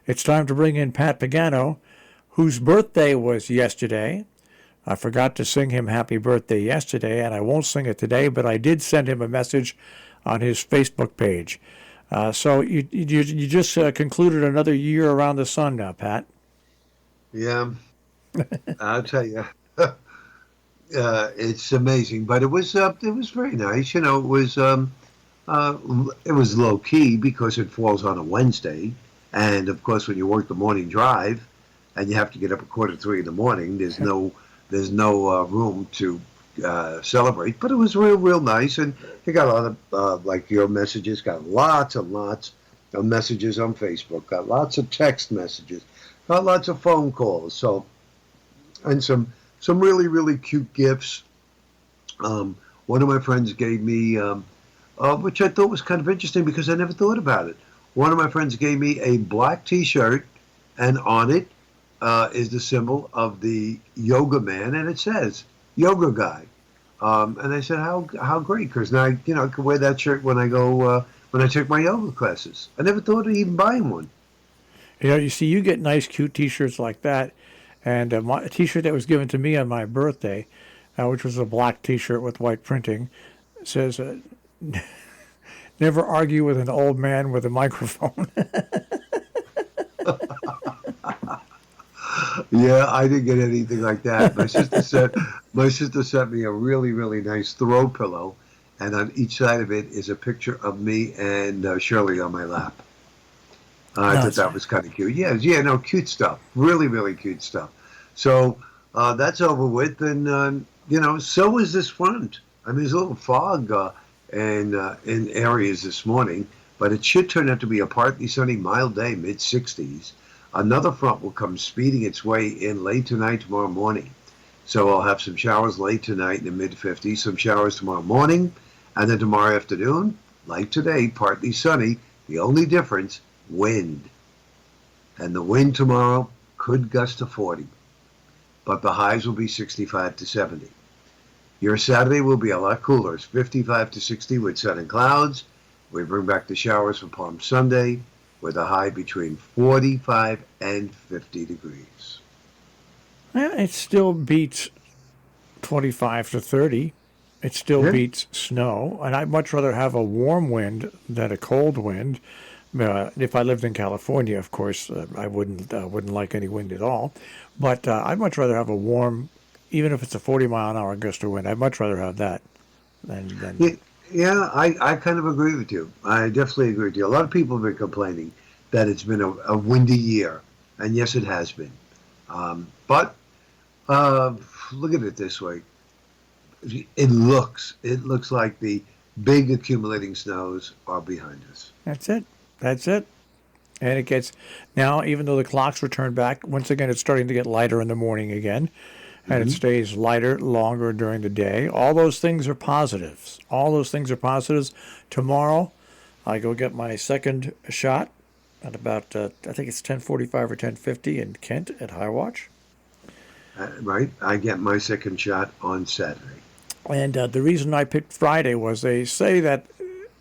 it's time to bring in Pat Pagano, whose birthday was yesterday. I forgot to sing him happy birthday yesterday, and I won't sing it today, but I did send him a message on his Facebook page. So you just concluded another year around the sun now, Pat. Yeah, I'll tell you, it's amazing. But it was very nice. Uh, it was low key because it falls on a Wednesday, and of course, when you work the morning drive, and you have to get up at 2:45 in the morning, there's no room to celebrate. But it was real nice, and you got a lot of like your messages. Got lots and lots of messages on Facebook. Got lots of text messages. Got lots of phone calls. So and some really cute gifts. One of my friends gave me, which I thought was kind of interesting because I never thought about it. One of my friends gave me a black T-shirt, and on it is the symbol of the yoga man, and it says "yoga guy." And I said, "How great!" Because now I can wear that shirt when I go when I take my yoga classes. I never thought of even buying one. You see, you get nice, cute T-shirts like that, and a T-shirt that was given to me on my birthday, which was a black T-shirt with white printing, says, "Never argue with an old man with a microphone." Yeah, I didn't get anything like that. My sister sent me a really nice throw pillow, and on each side of it is a picture of me and Shirley on my lap. I No, thought it's that was kind of cute. Yeah, no, cute stuff. Really cute stuff. So that's over with, and so is this front. I mean, there's a little fog in areas this morning, but it should turn out to be a partly sunny, mild day, mid 60s. Another front will come speeding its way in late tonight, tomorrow morning. So I'll have some showers late tonight in the mid 50s, some showers tomorrow morning, and then tomorrow afternoon, like today, partly sunny. The only difference, wind. And the wind tomorrow could gust to 40, but the highs will be 65 to 70. Your Saturday will be a lot cooler. It's 55 to 60 with sun and clouds. We bring back the showers for Palm Sunday with a high between 45 and 50 degrees. well, it still beats 25 to 30. It still Yeah. beats snow, and I'd much rather have a warm wind than a cold wind. If I lived in California, of course, I wouldn't like any wind at all. But I'd much rather have a warm, even if it's a 40-mile-an-hour gust of wind. I'd much rather have that than Yeah, yeah, I kind of agree with you. I definitely agree with you. A lot of people have been complaining that it's been a windy year, and yes, it has been. But uh, look at it this way: it looks like the big accumulating snows are behind us. that's it. That's it. And it gets now, even though the clocks return back, once again, it's starting to get lighter in the morning again, and it Hmm. stays lighter longer during the day. All those things are positives. All those things are positives. Tomorrow, I go get my second shot at about I think it's 10:45 or 10:50 in Kent at High Watch. Right? I get my second shot on Saturday. And the reason I picked Friday was they say that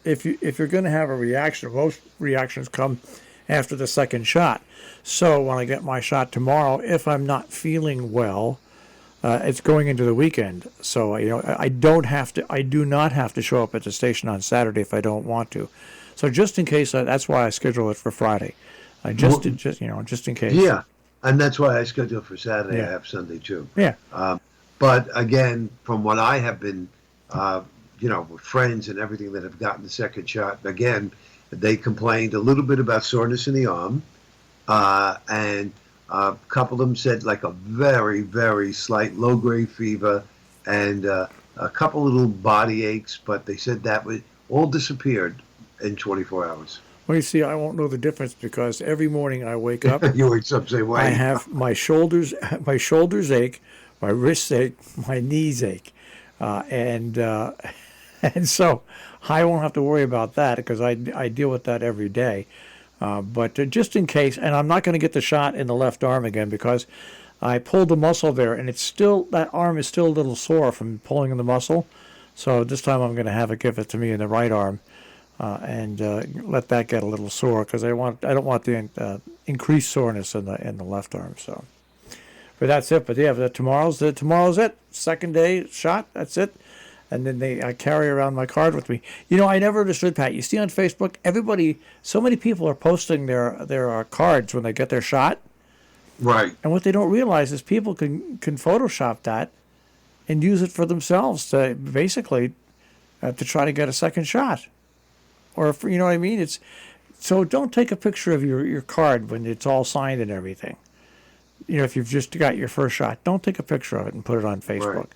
if you're going to have a reaction, most reactions come after the second shot. So when I get my shot tomorrow, if I'm not feeling well, it's going into the weekend. So I do not have to show up at the station on Saturday if I don't want to. So just in case, that's why I schedule it for Friday. I just Well, just in case. yeah, and that's why I scheduled for Saturday. I Yeah, have Sunday too. yeah. Um, but again, from what I have been, uh, with friends and everything that have gotten the second shot, again, they complained a little bit about soreness in the arm, and a couple of them said like a very slight low grade fever and a couple little body aches, but they said that was all disappeared in 24 hours. Well, you see, I won't know the difference because every morning I wake up, You wake up same I way. have my shoulders, my shoulders ache, my wrists ache, my knees ache, and and so I won't have to worry about that because I deal with that every day. But just in case, and I'm not going to get the shot in the left arm again because I pulled the muscle there, and it's still that arm is still a little sore from pulling the muscle. So this time I'm going to have it give it to me in the right arm, and let that get a little sore because I don't want the increased soreness in the left arm. So, but that's it. But yeah, tomorrow's it. Second day shot. That's it. And then I carry around my card with me. I never understood, Pat. You see on Facebook, so many people are posting their cards when they get their shot. Right. And what they don't realize is people can Photoshop that and use it for themselves to basically to try to get a second shot. Or, you know what I mean? So don't take a picture of your card when it's all signed and everything. If you've just got your first shot, don't take a picture of it and put it on Facebook. Right.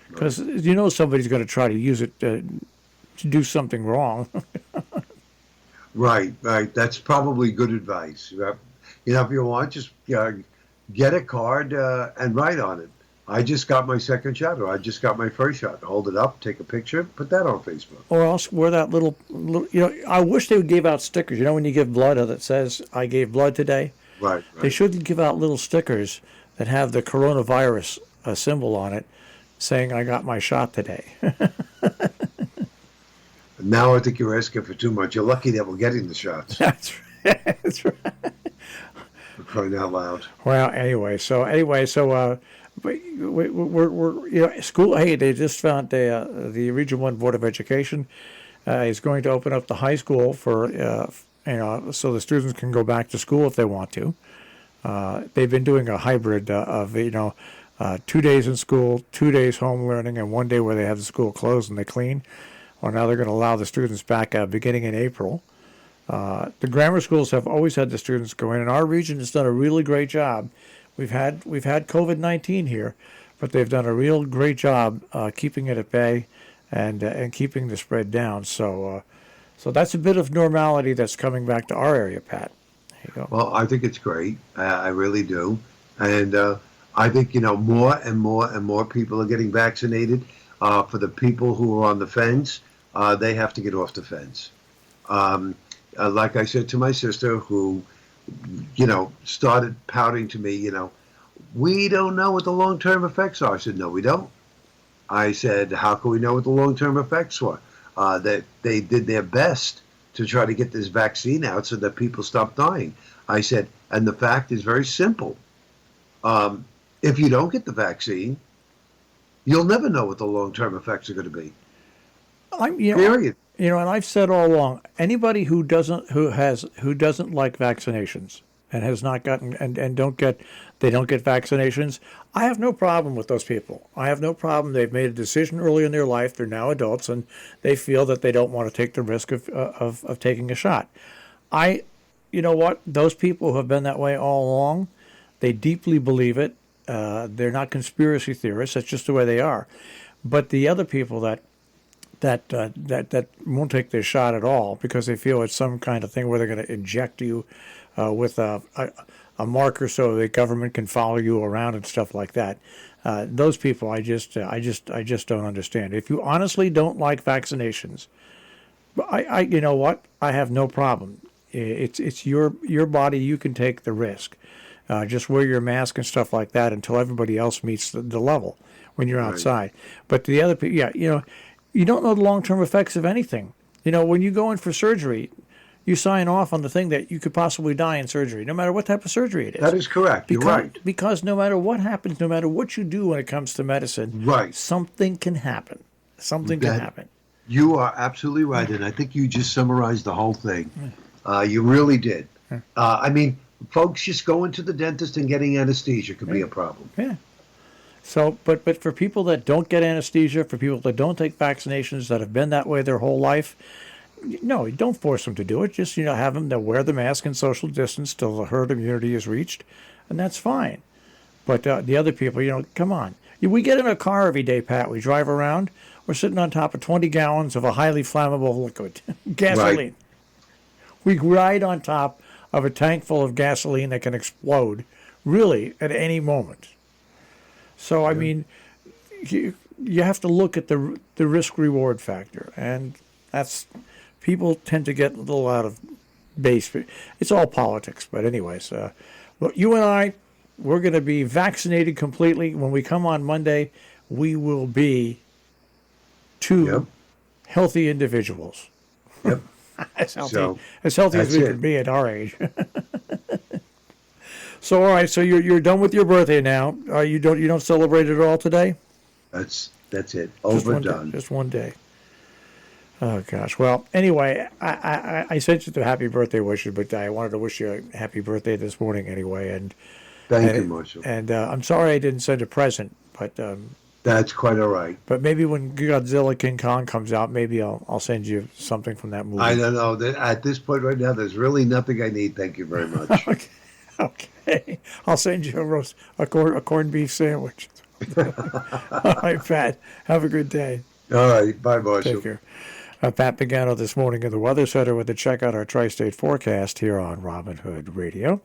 Because somebody's going to try to use it to do something wrong. Right. That's probably good advice. If you want, just get a card and write on it. I just got my second shot, or I just got my first shot. Hold it up, take a picture, put that on Facebook. Or else wear that little I wish they would give out stickers. When you give blood that says, I gave blood today? Right. They should give out little stickers that have the coronavirus symbol on it saying, I got my shot today. Now I think you're asking for too much. You're lucky that we're getting the shots. That's right. That's right. We're crying out loud. Well, anyway, so we're school. Hey, they just found the Region 1 Board of Education is going to open up the high school for so the students can go back to school if they want to. They've been doing a hybrid of 2 days in school, 2 days home learning, and 1 day where they have the school closed and they clean. Well, now they're going to allow the students back beginning in April. The grammar schools have always had the students go in, and our region has done a really great job. We've had COVID-19 here, but they've done a real great job keeping it at bay and keeping the spread down. So that's a bit of normality that's coming back to our area, Pat. There you go. Well, I think it's great. I really do, and I think more and more and more people are getting vaccinated. For the people who are on the fence, they have to get off the fence. Like I said to my sister, who, started pouting to me, we don't know what the long-term effects are. I said, no, we don't. I said, how can we know what the long-term effects were? That they did their best to try to get this vaccine out so that people stop dying. I said, and the fact is very simple. If you don't get the vaccine, you'll never know what the long-term effects are going to be. Period. And I've said all along, anybody who doesn't like vaccinations and has not gotten and don't get vaccinations, I have no problem with those people. I have no problem. They've made a decision early in their life. They're now adults and they feel that they don't want to take the risk of taking a shot. You know what? Those people who have been that way all along, they deeply believe it. They're not conspiracy theorists. That's just the way they are. But the other people that won't take their shot at all because they feel it's some kind of thing where they're going to inject you with a marker so the government can follow you around and stuff like that. Those people, I just don't understand. If you honestly don't like vaccinations, you know what? I have no problem. It's your body. You can take the risk. Just wear your mask and stuff like that until everybody else meets the level when you're outside. But the other people, you don't know the long-term effects of anything. When you go in for surgery, you sign off on the thing that you could possibly die in surgery, no matter what type of surgery it is. That is correct. You're right. Because no matter what happens, no matter what you do when it comes to medicine, something can happen. Something can happen. You are absolutely right, and I think you just summarized the whole thing. You really did. Folks just going to the dentist and getting anesthesia could be a problem. Yeah. So, but for people that don't get anesthesia, for people that don't take vaccinations, that have been that way their whole life, no, don't force them to do it. Just, have them wear the mask and social distance till the herd immunity is reached, and that's fine. But the other people, come on. We get in a car every day, Pat. We drive around. We're sitting on top of 20 gallons of a highly flammable liquid, gasoline. Right. We ride on top of a tank full of gasoline that can explode, really, at any moment. So, I mean, you have to look at the risk-reward factor, and people tend to get a little out of base. It's all politics, but anyways, you and I, we're going to be vaccinated completely. When we come on Monday, we will be two healthy individuals. Yep. So as healthy as that's we it. can be at our age. So all right, so you're done with your birthday now. You don't celebrate it all today? That's it. Just one day. Overdone. Just one day. Oh gosh. Well, anyway, I sent you the happy birthday wishes, but I wanted to wish you a happy birthday this morning anyway. Thank you, Marshall. And I'm sorry I didn't send a present, That's quite all right. but maybe when Godzilla King Kong comes out, maybe I'll send you something from that movie. I don't know. At this point right now, there's really nothing I need. Thank you very much. Okay. Okay. I'll send you a corned beef sandwich. All right, Pat. Have a good day. All right. Bye, Marshall. Take care. Pat Pagano this morning in the Weather Center with a check out our tri-state forecast here on Robin Hood Radio.